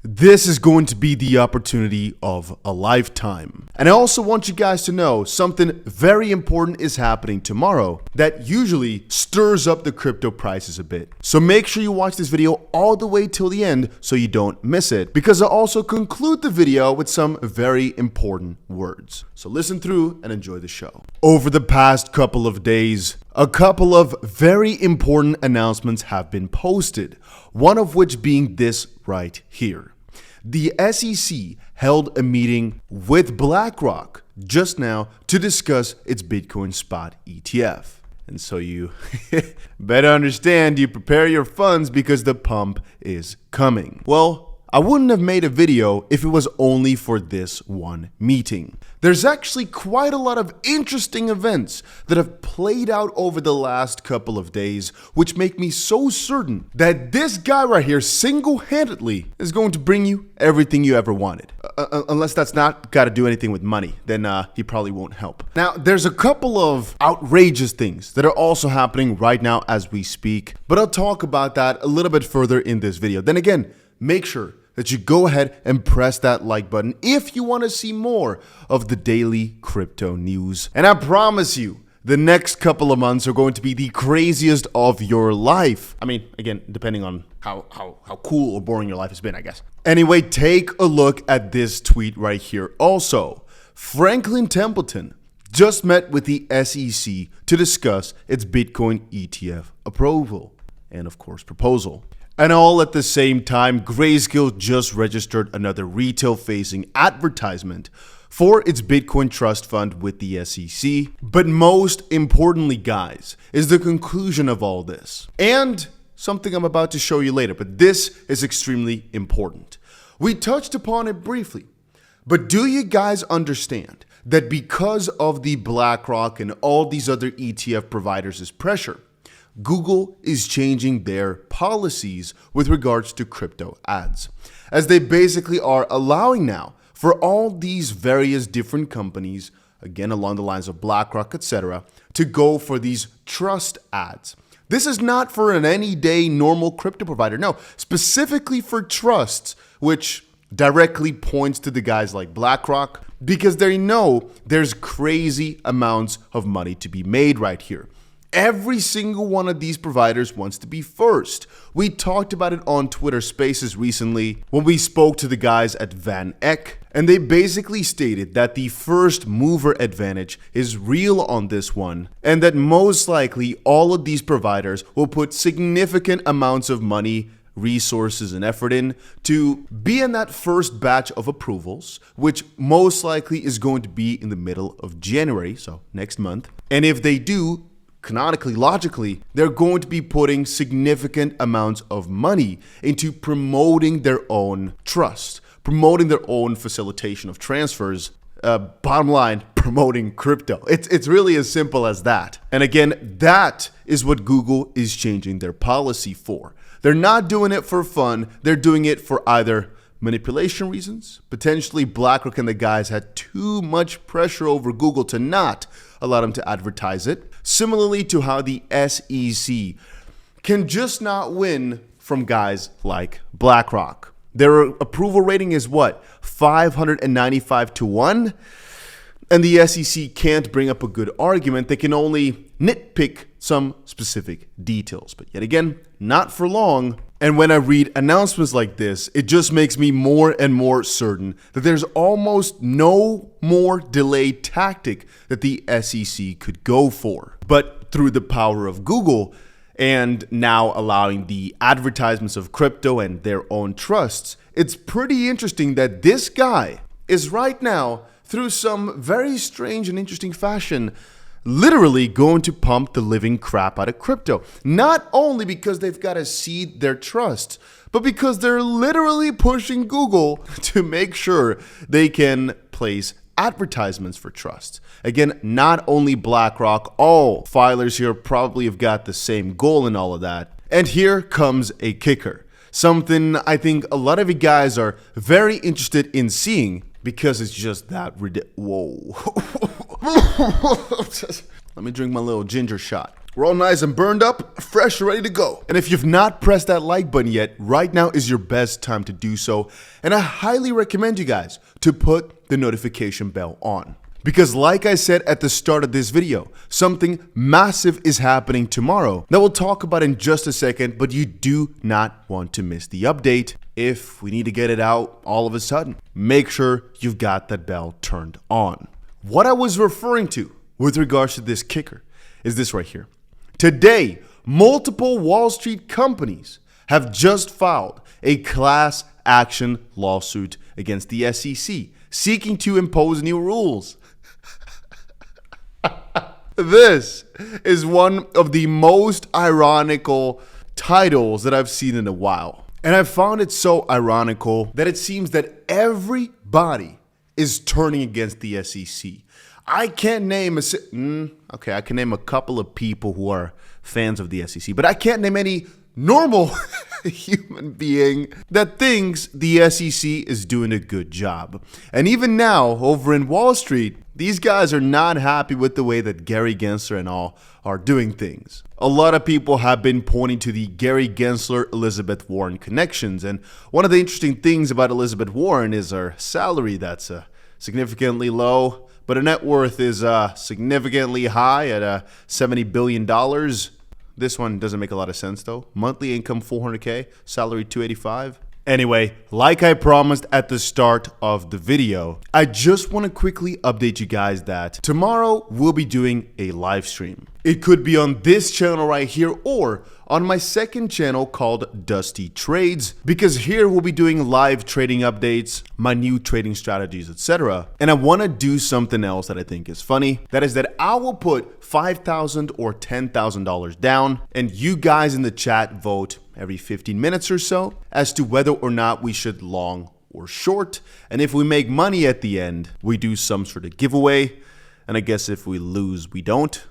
This is going to be the opportunity of a lifetime. And I also want you guys to know something very important is happening tomorrow that usually stirs up the crypto prices a bit. So make sure you watch this video all the way till the end so you don't miss it, because I'll also conclude the video with some very important words. So listen through and enjoy the show. Over the past couple of days, a couple of very important announcements have been posted, one of which being this right here. The SEC held a meeting with Blackrock just now to discuss its Bitcoin spot ETF. And so you better understand, you prepare your funds because the pump is coming. Well, I wouldn't have made a video if it was only for this one meeting. There's actually quite a lot of interesting events that have played out over the last couple of days, which make me so certain that this guy right here single-handedly is going to bring you everything you ever wanted. Unless that's not got to do anything with money, then he probably won't help. Now, there's a couple of outrageous things that are also happening right now as we speak, but I'll talk about that a little bit further in this video. Then again, make sure that you go ahead and press that like button if you want to see more of the daily crypto news. And I promise you, the next couple of months are going to be the craziest of your life. I mean, again, depending on how cool or boring your life has been, I guess. Anyway, take a look at this tweet right here. Also, Franklin Templeton just met with the SEC to discuss its Bitcoin ETF approval and, of course, proposal. And all at the same time, Grayscale just registered another retail-facing advertisement for its Bitcoin trust fund with the SEC. But most importantly, guys, is the conclusion of all this. And something I'm about to show you later, but this is extremely important. We touched upon it briefly, but do you guys understand that because of the Blackrock and all these other ETF providers' pressure, Google is changing their policies with regards to crypto ads, as they basically are allowing now for all these various different companies, again along the lines of BlackRock, etc., to go for these trust ads. This is not for an any day normal crypto provider, no, specifically for trusts, which directly points to the guys like BlackRock, because they know there's crazy amounts of money to be made right here. Every single one of these providers wants to be first. We talked about it on Twitter Spaces recently when we spoke to the guys at 𝗓𝗂, and they basically stated that the first mover advantage is real on this one, and that most likely all of these providers will put significant amounts of money, resources, and effort in to be in that first batch of approvals, which most likely is going to be in the middle of January, so next month. And if they do, canonically, logically, they're going to be putting significant amounts of money into promoting their own trust, promoting their own facilitation of transfers, bottom line, promoting crypto. It's really as simple as that. And again, that is what Google is changing their policy for. They're not doing it for fun. They're doing it for either manipulation reasons. Potentially BlackRock and the guys had too much pressure over Google to not allow them to advertise it. Similarly to how the SEC can just not win from guys like BlackRock. Their approval rating is what? 595 to 1? And the SEC can't bring up a good argument. They can only nitpick some specific details. But yet again, not for long. And when I read announcements like this, it just makes me more and more certain that there's almost no more delay tactic that the SEC could go for. But through the power of Google and now allowing the advertisements of crypto and their own trusts, it's pretty interesting that this guy is right now, through some very strange and interesting fashion, literally going to pump the living crap out of crypto. Not only because they've got to seed their trust, but because they're literally pushing Google to make sure they can place advertisements for trust. Again, not only BlackRock, all filers here probably have got the same goal and all of that. And here comes a kicker. Something I think a lot of you guys are very interested in seeing because it's just that ridiculous. Whoa. Let me drink my little ginger shot. We're all nice and burned up, fresh, ready to go. And if you've not pressed that like button yet, right now is your best time to do so. And I highly recommend you guys to put the notification bell on. Because like I said at the start of this video, something massive is happening tomorrow that we'll talk about in just a second, but you do not want to miss the update if we need to get it out all of a sudden. Make sure you've got that bell turned on. What I was referring to with regards to this kicker is this right here. Today, multiple Wall Street companies have just filed a class action lawsuit against the SEC, seeking to impose new rules. This is one of the most ironical titles that I've seen in a while. And I found it so ironical that it seems that everybody is turning against the SEC. I can't name I can name a couple of people who are fans of the SEC, but I can't name any normal human being that thinks the SEC is doing a good job. And even now, over in Wall Street, these guys are not happy with the way that Gary Gensler and all are doing things. A lot of people have been pointing to the Gary Gensler-Elizabeth Warren connections. And one of the interesting things about Elizabeth Warren is her salary that's significantly low, but her net worth is significantly high at $70 billion. This one doesn't make a lot of sense though. Monthly income $400K, salary $285. Anyway, like I promised at the start of the video, I just want to quickly update you guys that tomorrow we'll be doing a live stream. It could be on this channel right here or on my second channel called Dusty Trades, because here we'll be doing live trading updates, my new trading strategies, etc. And I want to do something else that I think is funny. That is that I will put $5,000 or $10,000 down, and you guys in the chat vote every 15 minutes or so as to whether or not we should long or short. And if we make money at the end, we do some sort of giveaway. And I guess if we lose, we don't.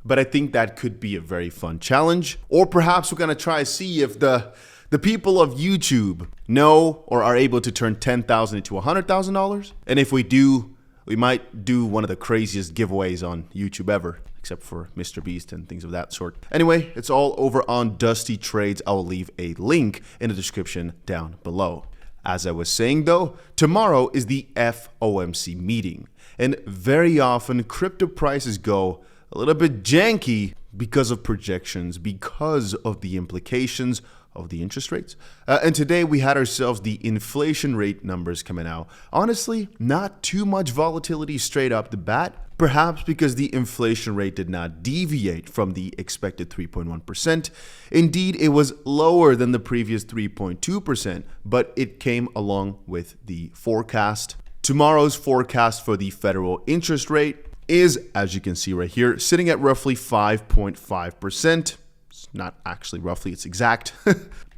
But I think that could be a very fun challenge. Or perhaps we're gonna try to see if the people of YouTube know or are able to turn $10,000 into $100,000. And if we do, we might do one of the craziest giveaways on YouTube ever, except for Mr. Beast and things of that sort. Anyway, it's all over on Dusty Trades. I will leave a link in the description down below. As I was saying though, tomorrow is the FOMC meeting. And very often crypto prices go a little bit janky because of projections, because of the implications of the interest rates. And today we had ourselves the inflation rate numbers coming out. Honestly, not too much volatility straight up the bat, perhaps because the inflation rate did not deviate from the expected 3.1%. Indeed, it was lower than the previous 3.2%, but it came along with the forecast. Tomorrow's forecast for the federal interest rate is, as you can see right here, sitting at roughly 5.5%. It's not actually roughly, it's exact.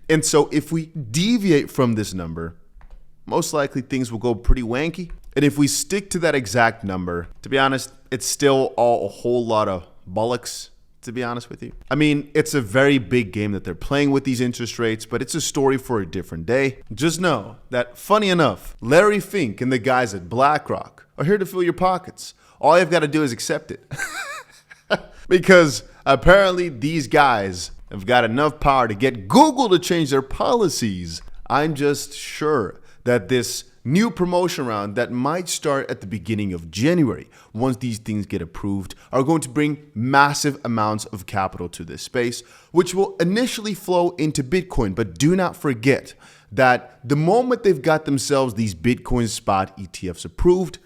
And so if we deviate from this number, most likely things will go pretty wanky. And if we stick to that exact number, to be honest, it's still all a whole lot of bollocks, to be honest with you. I mean, it's a very big game that they're playing with these interest rates, but it's a story for a different day. Just know that, funny enough, Larry Fink and the guys at Blackrock are here to fill your pockets. All you've got to do is accept it. Because apparently these guys have got enough power to get Google to change their policies. I'm just sure that this new promotion round that might start at the beginning of January, once these things get approved, are going to bring massive amounts of capital to this space, which will initially flow into Bitcoin. But do not forget that the moment they've got themselves these Bitcoin spot ETFs approved,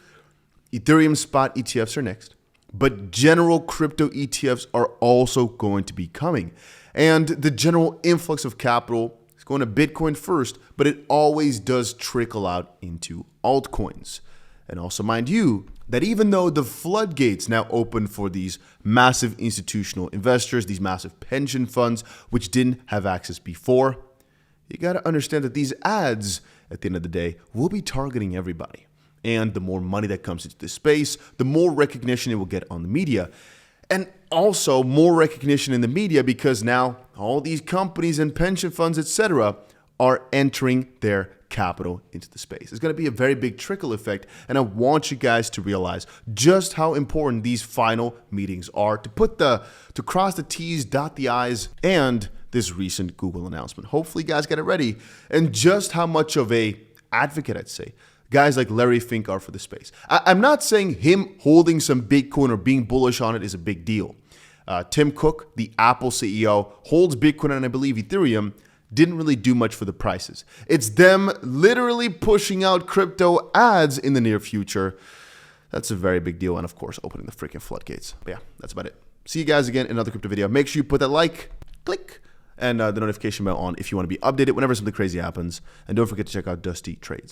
Ethereum spot ETFs are next, but general crypto ETFs are also going to be coming. And the general influx of capital is going to Bitcoin first, but it always does trickle out into altcoins. And also mind you, that even though the floodgates now open for these massive institutional investors, these massive pension funds, which didn't have access before, you got to understand that these ads, at the end of the day, will be targeting everybody. And the more money that comes into this space, the more recognition it will get on the media. And also more recognition in the media because now all these companies and pension funds, etc., are entering their capital into the space. It's going to be a very big trickle effect, and I want you guys to realize just how important these final meetings are to cross the T's, dot the I's, and this recent Google announcement. Hopefully you guys get it ready, and just how much of a advocate, I'd say, guys like Larry Fink are for the space. I'm not saying him holding some Bitcoin or being bullish on it is a big deal. Tim Cook, the Apple CEO, holds Bitcoin and I believe Ethereum, didn't really do much for the prices. It's them literally pushing out crypto ads in the near future. That's a very big deal, and of course, opening the freaking floodgates. But yeah, that's about it. See you guys again in another crypto video. Make sure you put that like, click, and the notification bell on if you want to be updated whenever something crazy happens. And don't forget to check out Dusty Trades.